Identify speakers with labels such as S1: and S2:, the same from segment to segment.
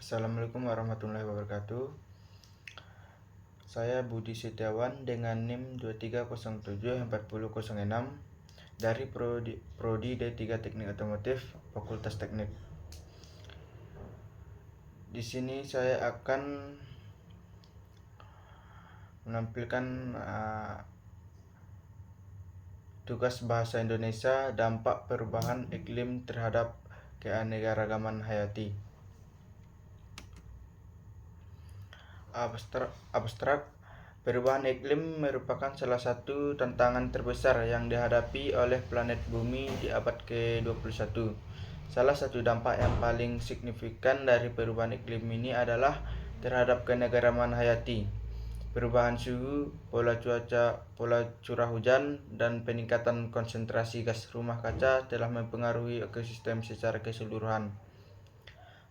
S1: Assalamualaikum warahmatullahi wabarakatuh. Saya Budi Setiawan dengan NIM 23074006 dari Prodi D3 Teknik Otomotif, Fakultas Teknik. Di sini saya akan menampilkan tugas bahasa Indonesia dampak perubahan iklim terhadap keanekaragaman hayati. Abstrak, perubahan iklim merupakan salah satu tantangan terbesar yang dihadapi oleh planet Bumi di abad ke-21. Salah satu dampak yang paling signifikan dari perubahan iklim ini adalah terhadap keanekaragaman hayati. Perubahan suhu, pola cuaca, pola curah hujan, dan peningkatan konsentrasi gas rumah kaca telah mempengaruhi ekosistem secara keseluruhan.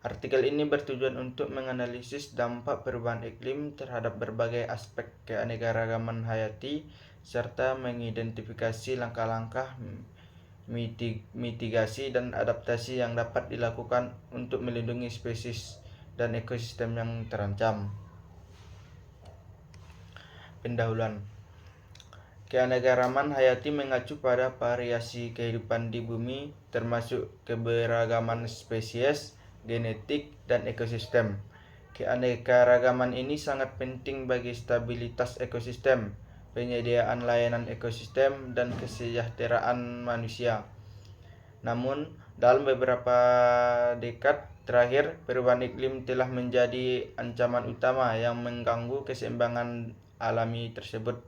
S1: Artikel ini bertujuan untuk menganalisis dampak perubahan iklim terhadap berbagai aspek keanekaragaman hayati serta mengidentifikasi langkah-langkah mitigasi dan adaptasi yang dapat dilakukan untuk melindungi spesies dan ekosistem yang terancam. Pendahuluan. Keanekaragaman hayati mengacu pada variasi kehidupan di bumi, termasuk keberagaman spesies, genetik, dan ekosistem. Keanekaragaman ini sangat penting bagi stabilitas ekosistem, penyediaan layanan ekosistem, dan kesejahteraan manusia. Namun, dalam beberapa dekad terakhir, perubahan iklim telah menjadi ancaman utama yang mengganggu keseimbangan alami tersebut.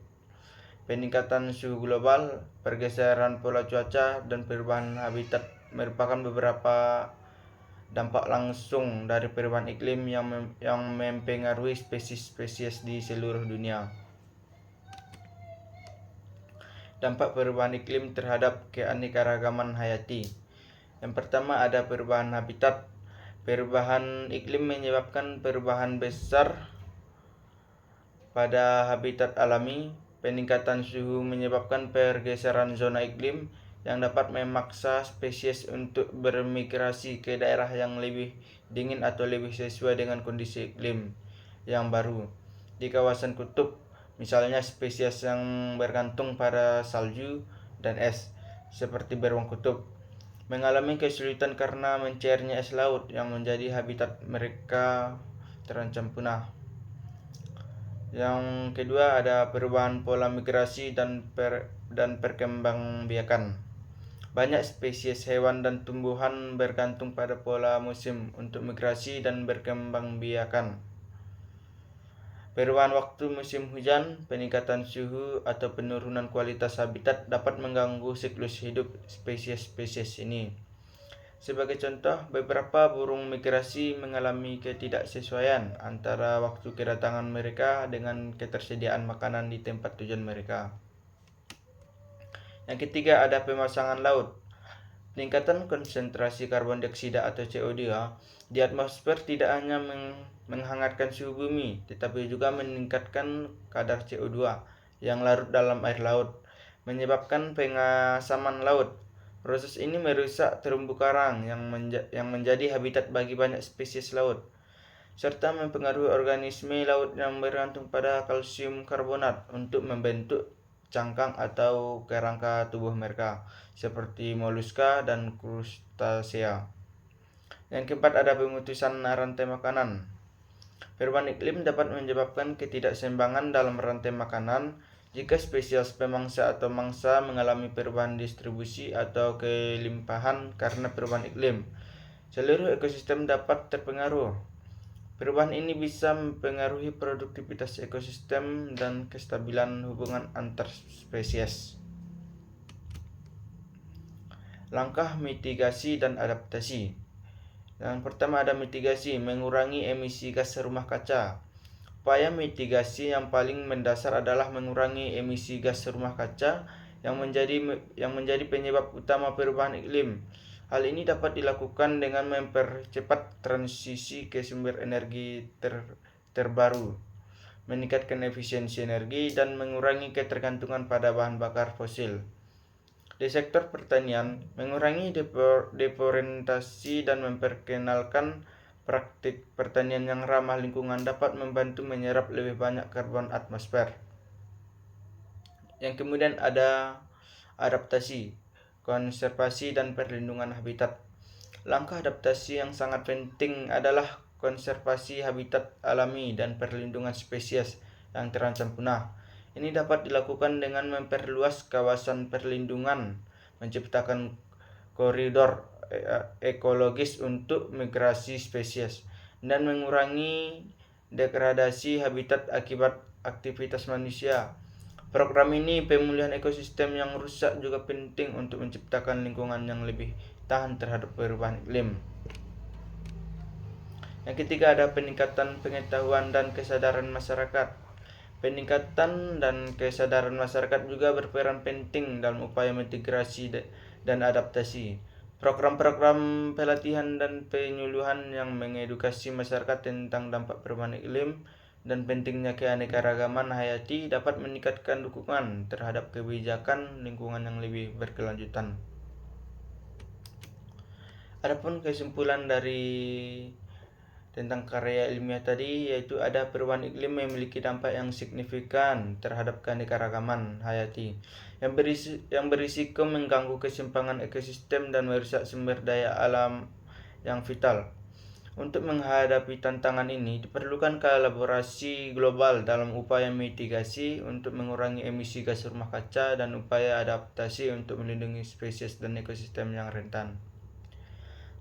S1: Peningkatan suhu global, pergeseran pola cuaca, dan perubahan habitat merupakan beberapa dampak langsung dari perubahan iklim yang mempengaruhi spesies-spesies di seluruh dunia. Dampak perubahan iklim terhadap keanekaragaman hayati. Yang pertama ada perubahan habitat. Perubahan iklim menyebabkan perubahan besar pada habitat alami. Peningkatan suhu menyebabkan pergeseran zona iklim yang dapat memaksa spesies untuk bermigrasi ke daerah yang lebih dingin atau lebih sesuai dengan kondisi iklim yang baru. Di kawasan kutub, misalnya spesies yang bergantung pada salju dan es, seperti beruang kutub, mengalami kesulitan karena mencairnya es laut yang menjadi habitat mereka terancam punah. Yang kedua ada perubahan pola migrasi dan perkembangbiakan. Banyak spesies hewan dan tumbuhan bergantung pada pola musim untuk migrasi dan berkembangbiakan. Perubahan waktu musim hujan, peningkatan suhu, atau penurunan kualitas habitat dapat mengganggu siklus hidup spesies-spesies ini. Sebagai contoh, beberapa burung migrasi mengalami ketidaksesuaian antara waktu kedatangan mereka dengan ketersediaan makanan di tempat tujuan mereka. Yang ketiga ada pemasangan laut. Peningkatan konsentrasi karbon dioksida atau CO2 di atmosfer tidak hanya menghangatkan suhu bumi, tetapi juga meningkatkan kadar CO2 yang larut dalam air laut, menyebabkan pengasaman laut. Proses ini merusak terumbu karang yang menjadi habitat bagi banyak spesies laut, serta mempengaruhi organisme laut yang bergantung pada kalsium karbonat untuk membentuk cangkang atau kerangka tubuh mereka, seperti moluska dan krustasea. Yang keempat ada pemutusan rantai makanan. Perubahan iklim dapat menyebabkan ketidakseimbangan dalam rantai makanan jika spesies pemangsa atau mangsa mengalami perubahan distribusi atau kelimpahan karena perubahan iklim. Seluruh ekosistem dapat terpengaruh. Perubahan ini bisa mempengaruhi produktivitas ekosistem dan kestabilan hubungan antar spesies. Langkah mitigasi dan adaptasi. Yang pertama ada mitigasi, mengurangi emisi gas rumah kaca. Upaya mitigasi yang paling mendasar adalah mengurangi emisi gas rumah kaca yang menjadi penyebab utama perubahan iklim. Hal ini dapat dilakukan dengan mempercepat transisi ke sumber energi terbaru, meningkatkan efisiensi energi, dan mengurangi ketergantungan pada bahan bakar fosil. Di sektor pertanian, mengurangi deforestasi dan memperkenalkan praktik pertanian yang ramah lingkungan dapat membantu menyerap lebih banyak karbon atmosfer. Yang kemudian ada adaptasi, konservasi, dan perlindungan habitat. Langkah adaptasi yang sangat penting adalah konservasi habitat alami dan perlindungan spesies yang terancam punah. Ini dapat dilakukan dengan memperluas kawasan perlindungan, menciptakan koridor ekologis untuk migrasi spesies, dan mengurangi degradasi habitat akibat aktivitas manusia. Program ini pemulihan ekosistem yang rusak juga penting untuk menciptakan lingkungan yang lebih tahan terhadap perubahan iklim. Yang ketiga ada peningkatan pengetahuan dan kesadaran masyarakat. Peningkatan dan kesadaran masyarakat juga berperan penting dalam upaya mitigasi dan adaptasi. Program-program pelatihan dan penyuluhan yang mengedukasi masyarakat tentang dampak perubahan iklim dan pentingnya keanekaragaman hayati dapat meningkatkan dukungan terhadap kebijakan lingkungan yang lebih berkelanjutan. Adapun kesimpulan dari tentang karya ilmiah tadi, yaitu ada perubahan iklim memiliki dampak yang signifikan terhadap keanekaragaman hayati yang berisiko mengganggu keseimbangan ekosistem dan merusak sumber daya alam yang vital. Untuk menghadapi tantangan ini, diperlukan kolaborasi global dalam upaya mitigasi untuk mengurangi emisi gas rumah kaca dan upaya adaptasi untuk melindungi spesies dan ekosistem yang rentan.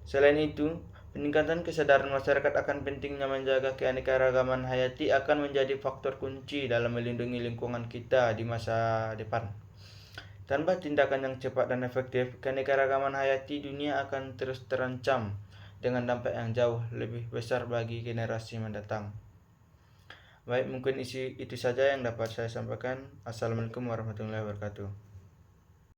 S1: Selain itu, peningkatan kesadaran masyarakat akan pentingnya menjaga keanekaragaman hayati akan menjadi faktor kunci dalam melindungi lingkungan kita di masa depan. Tanpa tindakan yang cepat dan efektif, keanekaragaman hayati dunia akan terus terancam dengan dampak yang jauh lebih besar bagi generasi mendatang. Baik, mungkin itu saja yang dapat saya sampaikan. Assalamualaikum warahmatullahi wabarakatuh.